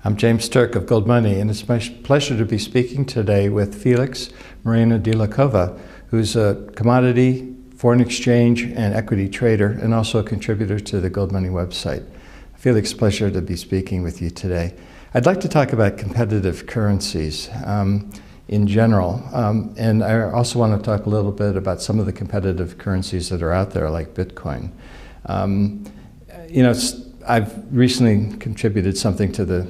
I'm James Turk of Gold Money, and it's my pleasure to be speaking today with Félix de la Cova, who's a commodity, foreign exchange, and equity trader, and also a contributor to the Gold Money website. Félix, pleasure to be speaking with you today. I'd like to talk about competitive currencies in general, and I also want to talk a little bit about some of the competitive currencies that are out there, like Bitcoin. I've recently contributed something to the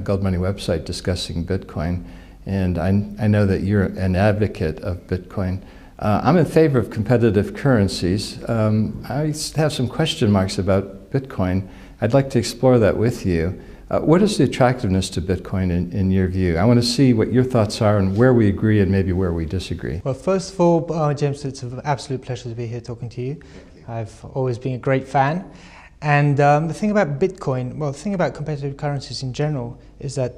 Gold Money website discussing Bitcoin, and I know that you're an advocate of Bitcoin. I'm in favor of competitive currencies. I have some question marks about Bitcoin. I'd like to explore that with you. What is the attractiveness to Bitcoin in your view? I want to see what your thoughts are and where we agree and maybe where we disagree. Well, first of all, James, it's an absolute pleasure to be here talking to you. I've always been a great fan. And the thing about Bitcoin, well, the thing about competitive currencies in general is that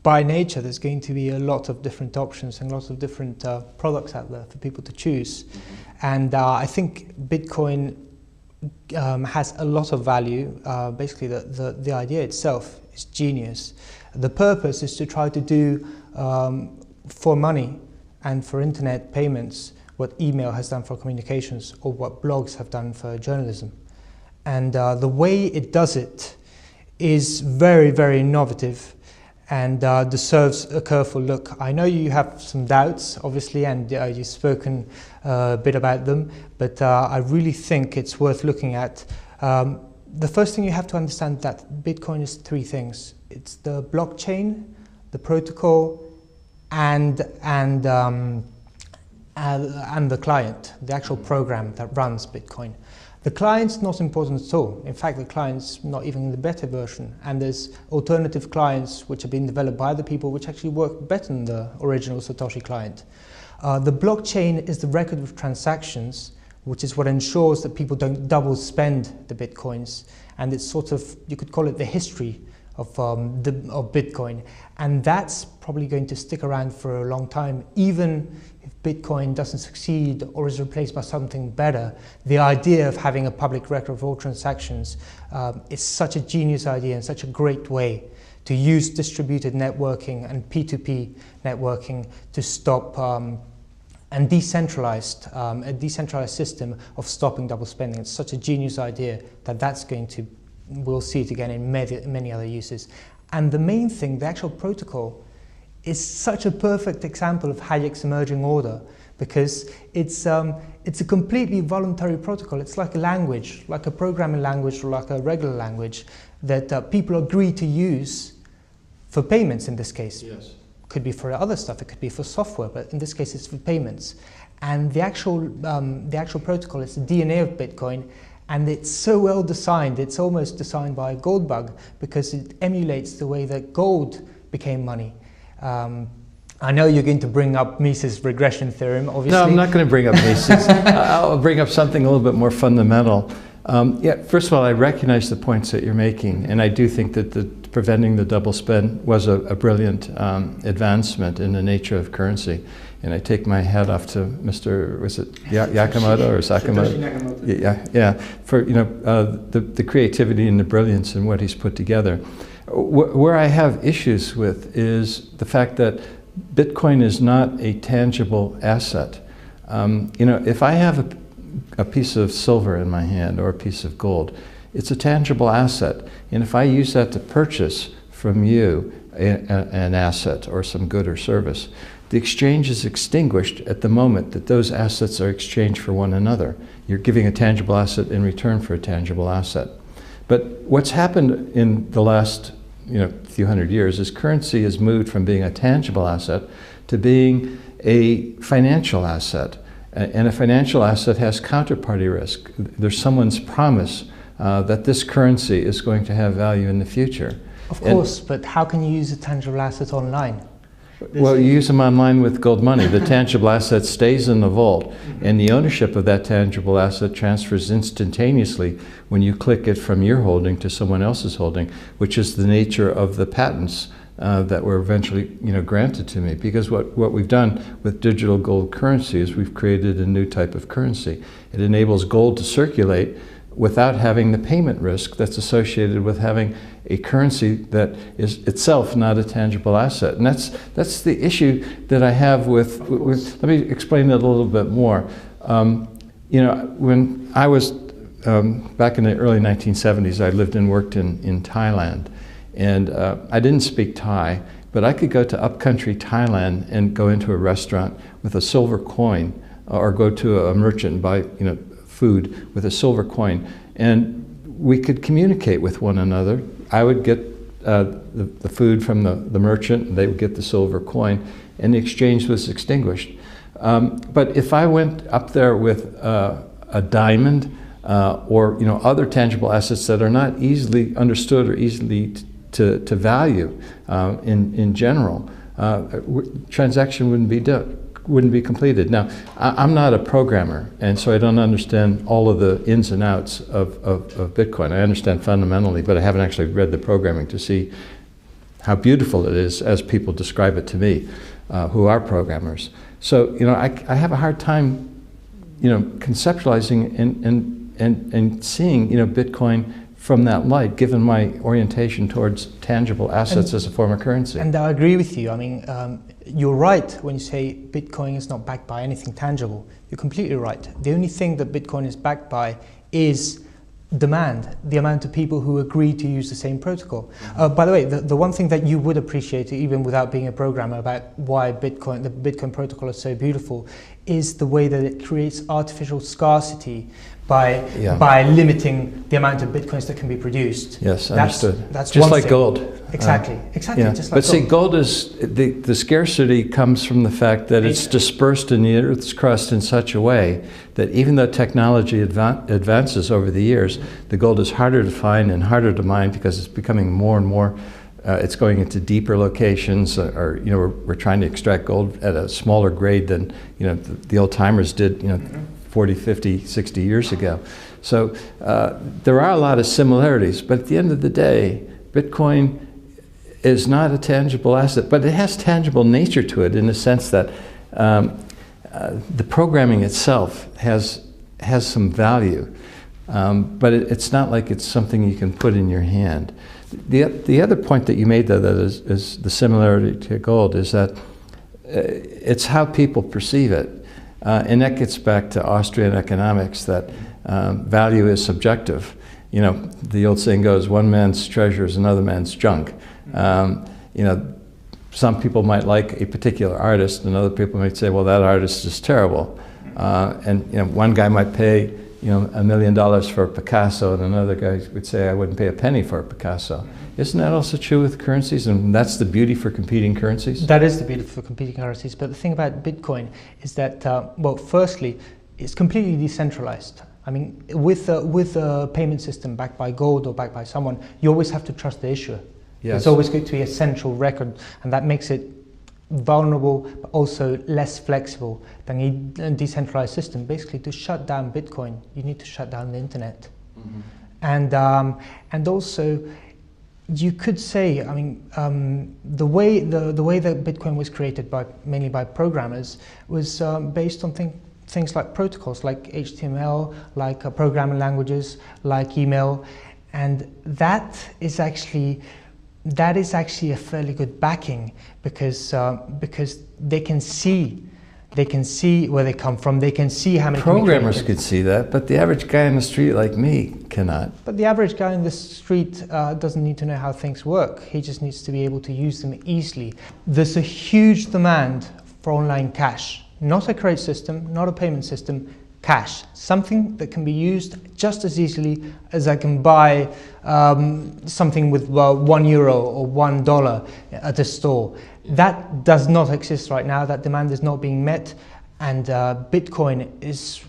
by nature there's going to be a lot of different options and lots of different products out there for people to choose. And I think Bitcoin has a lot of value. Basically, the idea itself is genius. The purpose is to try to do for money and for internet payments what email has done for communications or what blogs have done for journalism. And the way it does it is very, very innovative and deserves a careful look. I know you have some doubts, obviously, and you've spoken a bit about them, but I really think it's worth looking at. The first thing you have to understand is that Bitcoin is three things. It's the blockchain, the protocol, and the client, the actual program that runs Bitcoin. The client's not important at all. In fact, the client's not even in the beta version. And there's alternative clients which have been developed by other people which actually work better than the original Satoshi client. The blockchain is the record of transactions, which is what ensures that people don't double spend the Bitcoins. And it's sort of, you could call it the history of Bitcoin. And that's probably going to stick around for a long time, even if Bitcoin doesn't succeed or is replaced by something better. The idea of having a public record of all transactions is such a genius idea and such a great way to use distributed networking and P2P networking to stop a decentralized system of stopping double spending. It's such a genius idea that that's going to, we'll see it again in many other uses. And the main thing, the actual protocol, is such a perfect example of Hayek's emerging order, because it's a completely voluntary protocol. It's like a language, like a programming language or like a regular language that people agree to use for payments in this case. Yes. Could be for other stuff, it could be for software, but in this case it's for payments. And the actual protocol is the DNA of Bitcoin, and it's so well designed, it's almost designed by a gold bug, because it emulates the way that gold became money. I know you're going to bring up Mises' regression theorem, obviously. No, I'm not going to bring up Mises. I'll bring up something a little bit more fundamental. First of all, I recognize the points that you're making, and I do think that preventing the double spend was a brilliant advancement in the nature of currency. And I take my hat off to Mr. was it Yakamoto or Sakamoto? Yeah, for the creativity and the brilliance in what he's put together. Where I have issues with is the fact that Bitcoin is not a tangible asset. If I have a piece of silver in my hand or a piece of gold, it's a tangible asset. And if I use that to purchase from you an asset or some good or service, the exchange is extinguished at the moment that those assets are exchanged for one another. You're giving a tangible asset in return for a tangible asset. But what's happened in the last few hundred years is currency has moved from being a tangible asset to being a financial asset. And a financial asset has counterparty risk. There's someone's promise that this currency is going to have value in the future. Of course, but how can you use a tangible asset online? Well, you use them online with Gold Money. The tangible asset stays in the vault, and the ownership of that tangible asset transfers instantaneously when you click it from your holding to someone else's holding, which is the nature of the patents that were eventually granted to me. Because what we've done with digital gold currency is we've created a new type of currency. It enables gold to circulate without having the payment risk that's associated with having a currency that is itself not a tangible asset. And that's the issue that I have with let me explain it a little bit more. You know, when I was back in the early 1970s, I lived and worked in Thailand. And I didn't speak Thai, but I could go to upcountry Thailand and go into a restaurant with a silver coin, or go to a merchant and buy, you know, food with a silver coin, and we could communicate with one another. I would get the food from the merchant, and they would get the silver coin, and the exchange was extinguished. But if I went up there with a diamond or, you know, other tangible assets that are not easily understood or easily to value in general, transaction wouldn't be completed. Now, I'm not a programmer, and so I don't understand all of the ins and outs of Bitcoin. I understand fundamentally, but I haven't actually read the programming to see how beautiful it is as people describe it to me, who are programmers. So, you know, I have a hard time, you know, conceptualizing and seeing, you know, Bitcoin from that light, given my orientation towards tangible assets as a form of currency. And I agree with you. I mean, you're right when you say Bitcoin is not backed by anything tangible. You're completely right. The only thing that Bitcoin is backed by is demand, the amount of people who agree to use the same protocol. By the way, the one thing that you would appreciate, even without being a programmer, about why the Bitcoin protocol is so beautiful, is the way that it creates artificial scarcity by limiting the amount of Bitcoins that can be produced. Yes, understood. That's just one like thing. gold. Exactly, Yeah. just like but see, gold is, the scarcity comes from the fact that it's dispersed in the Earth's crust in such a way that even though technology advances over the years, the gold is harder to find and harder to mine because it's becoming more and more, it's going into deeper locations, or, you know, we're trying to extract gold at a smaller grade than, you know, the old timers did, you know, 40, 50, 60 years ago. So there are a lot of similarities, but at the end of the day, Bitcoin is not a tangible asset, but it has tangible nature to it in the sense that the programming itself has some value, but it's not like it's something you can put in your hand. The other point that you made, though, that is the similarity to gold, is that it's how people perceive it. And that gets back to Austrian economics, that value is subjective. You know, the old saying goes, one man's treasure is another man's junk. You know, some people might like a particular artist, and other people might say, well, that artist is terrible. And, you know, one guy might pay, you know, $1 million for a Picasso, and another guy would say, I wouldn't pay a penny for a Picasso. Isn't that also true with currencies? And that's the beauty for competing currencies? That is the beauty for competing currencies. But the thing about Bitcoin is that, well, firstly, it's completely decentralized. I mean, with a payment system backed by gold or backed by someone, you always have to trust the issuer. Yes. It's always going to be a central record, and that makes it vulnerable, but also less flexible than a decentralized system. Basically, to shut down Bitcoin, you need to shut down the internet. Mm-hmm. And also, you could say, I mean, the way that Bitcoin was created mainly by programmers was based on things like protocols, like HTML, like programming languages, like email, and that is actually a fairly good backing, because they can see where they come from. They can see how many programmers could see that, but the average guy in the street like me cannot. But the average guy in the street doesn't need to know how things work. He just needs to be able to use them easily. There's a huge demand for online cash, not a credit system, not a payment system. Cash, something that can be used just as easily as I can buy something with €1 or $1 at a store. That does not exist right now. That demand is not being met, and Bitcoin is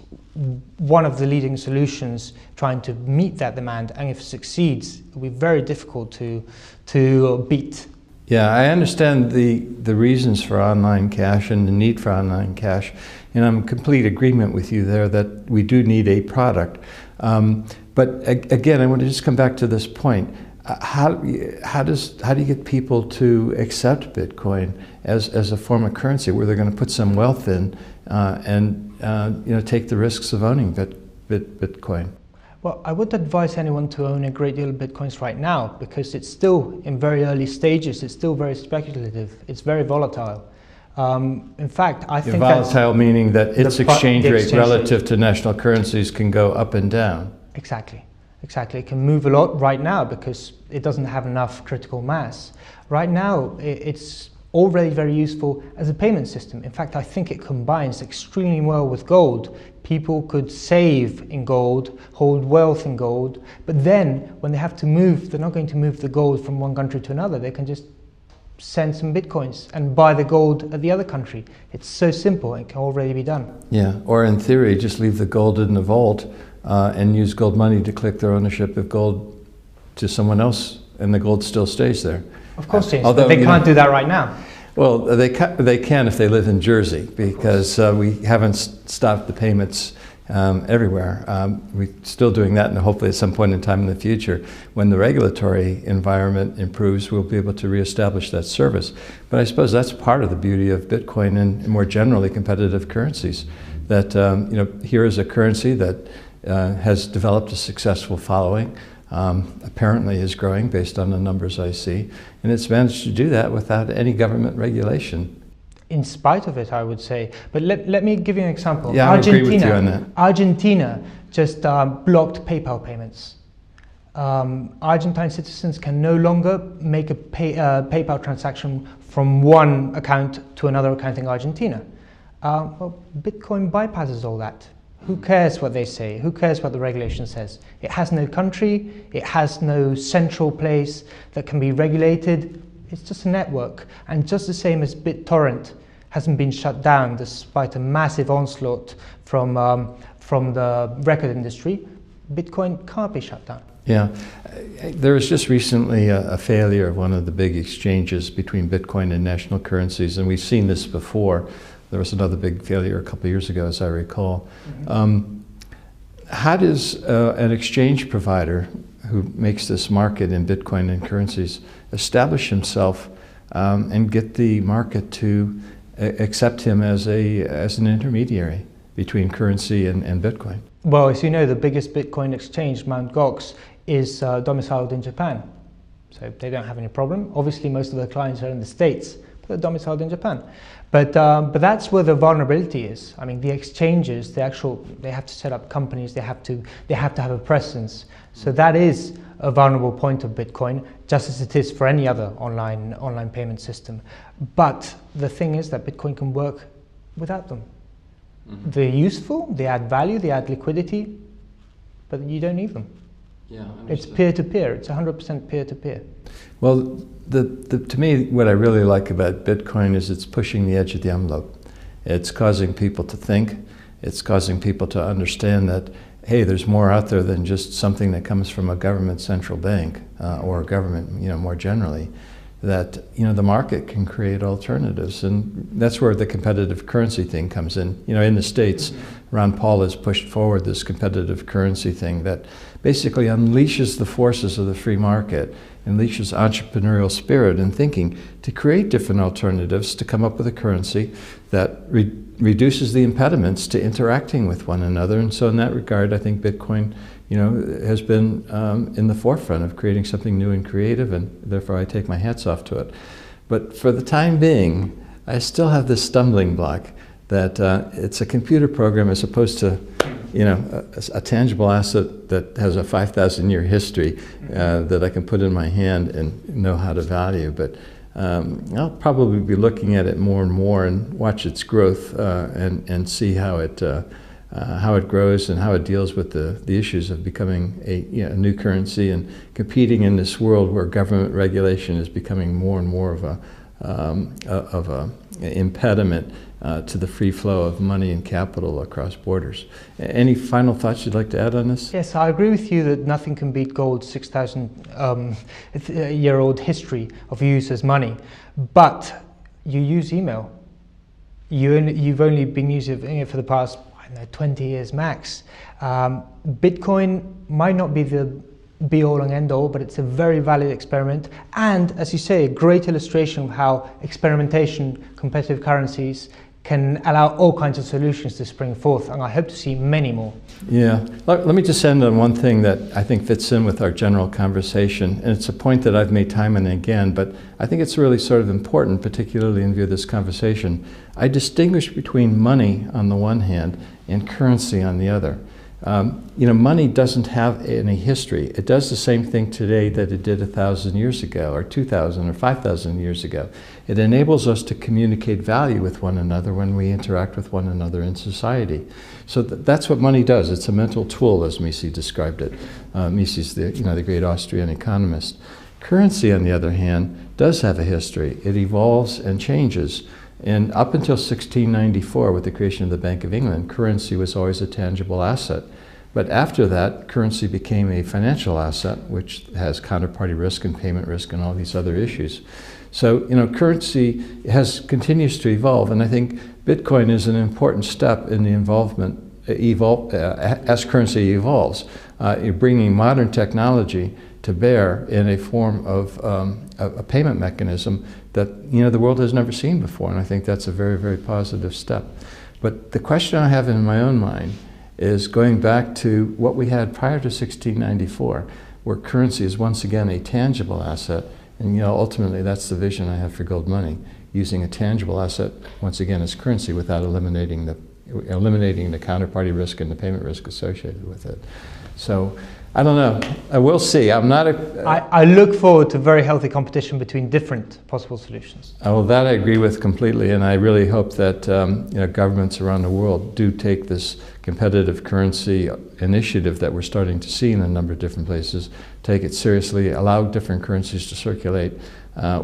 one of the leading solutions trying to meet that demand. And if it succeeds, it will be very difficult to beat. Yeah, I understand the reasons for online cash and the need for online cash, and I'm in complete agreement with you there that we do need a product. But again, I want to just come back to this point. How do you get people to accept Bitcoin as a form of currency where they're going to put some wealth in and you know, take the risks of owning Bitcoin? Well, I wouldn't advise anyone to own a great deal of Bitcoins right now because it's still in very early stages. It's still very speculative. It's very volatile. In fact, I think volatile meaning that its exchange rate relative to national currencies can go up and down. Exactly. Exactly. It can move a lot right now because it doesn't have enough critical mass. Right now, it's already very useful as a payment system. In fact, I think it combines extremely well with gold. People could save in gold, hold wealth in gold, but then when they have to move, they're not going to move the gold from one country to another. They can just send some Bitcoins and buy the gold at the other country. It's so simple, it can already be done. Yeah, or in theory, just leave the gold in the vault and use gold money to click their ownership of gold to someone else, and the gold still stays there. Of course, James, although but they can't do that right now. Well, they can if they live in Jersey, because we haven't stopped the payments everywhere. We're still doing that, and hopefully at some point in time in the future, when the regulatory environment improves, we'll be able to reestablish that service. But I suppose that's part of the beauty of Bitcoin and more generally competitive currencies, that here is a currency that has developed a successful following, apparently is growing based on the numbers I see, and it's managed to do that without any government regulation. In spite of it, I would say. But let me give you an example. Yeah, I agree with you on that. Argentina just blocked PayPal payments. Argentine citizens can no longer make a PayPal transaction from one account to another account in Argentina. Well, Bitcoin bypasses all that. Who cares what they say? Who cares what the regulation says? It has no country, it has no central place that can be regulated. It's just a network. And just the same as BitTorrent hasn't been shut down despite a massive onslaught from the record industry, Bitcoin can't be shut down. Yeah, there was just recently a failure of one of the big exchanges between Bitcoin and national currencies, and we've seen this before. There was another big failure a couple of years ago, as I recall. Mm-hmm. How does an exchange provider who makes this market in Bitcoin and currencies establish himself and get the market to accept him as an intermediary between currency and Bitcoin? Well, as you know, the biggest Bitcoin exchange, Mt. Gox, is domiciled in Japan. So they don't have any problem. Obviously, most of their clients are in the States, but they're domiciled in Japan. But that's where the vulnerability is. I mean, the exchanges, they have to set up companies, they have to have a presence. So that is a vulnerable point of Bitcoin, just as it is for any other online payment system. But the thing is that Bitcoin can work without them. Mm-hmm. They're useful, they add value, they add liquidity, but you don't need them. Yeah, it's peer-to-peer, it's 100% peer-to-peer. Well, to me, what I really like about Bitcoin is it's pushing the edge of the envelope. It's causing people to think. It's causing people to understand that, hey, there's more out there than just something that comes from a government central bank or a government, more generally. That the market can create alternatives, and that's where the competitive currency thing comes in. In the States, Ron Paul has pushed forward this competitive currency thing that basically unleashes the forces of the free market, unleashes entrepreneurial spirit and thinking to create different alternatives, to come up with a currency that reduces the impediments to interacting with one another. And so in that regard, I think Bitcoin has been in the forefront of creating something new and creative, and therefore I take my hats off to it. But for the time being, I still have this stumbling block that it's a computer program as opposed to a tangible asset that has a 5,000-year history that I can put in my hand and know how to value. But I'll probably be looking at it more and more and watch its growth and see how it grows and how it deals with the issues of becoming a new currency and competing in this world where government regulation is becoming more and more of a impediment to the free flow of money and capital across borders. Any final thoughts you'd like to add on this? Yes, I agree with you that nothing can beat gold's 6,000-year-old history of use as money. But you use email. You've only been using it for the past 20 years max. Bitcoin might not be the be-all and end-all, but it's a very valid experiment, and as you say, a great illustration of how experimentation, competitive currencies, can allow all kinds of solutions to spring forth, and I hope to see many more. Yeah, let me just end on one thing that I think fits in with our general conversation, and it's a point that I've made time and again, but I think it's really sort of important, particularly in view of this conversation. I distinguish between money on the one hand and currency on the other. Money doesn't have any history. It does the same thing today that it did 1,000 years ago, or 2,000 or 5,000 years ago. It enables us to communicate value with one another when we interact with one another in society. So that's what money does. It's a mental tool, as Mises described it. Mises, the great Austrian economist. Currency, on the other hand, does have a history. It evolves and changes. And up until 1694, with the creation of the Bank of England, currency was always a tangible asset. But after that, currency became a financial asset, which has counterparty risk and payment risk and all these other issues. So, currency continues to evolve, and I think Bitcoin is an important step in the involvement as currency evolves. You're bringing modern technology to bear in a form of a payment mechanism that the world has never seen before, and I think that's a very, very positive step. But the question I have in my own mind is going back to what we had prior to 1694, where currency is once again a tangible asset, and ultimately that's the vision I have for gold money, using a tangible asset once again as currency without eliminating the counterparty risk and the payment risk associated with it. So I don't know. We'll see. I look forward to very healthy competition between different possible solutions. Well, that I agree with completely, and I really hope that governments around the world do take this competitive currency initiative that we're starting to see in a number of different places, take it seriously, allow different currencies to circulate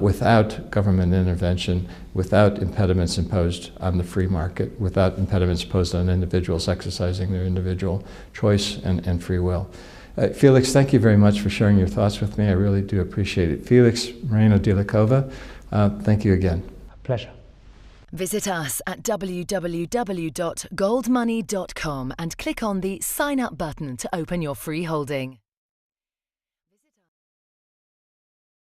without government intervention, without impediments imposed on the free market, without impediments imposed on individuals exercising their individual choice and free will. Felix, thank you very much for sharing your thoughts with me. I really do appreciate it. Felix Moreno de la Cova, thank you again. A pleasure. Visit us at www.goldmoney.com and click on the Sign Up button to open your free holding.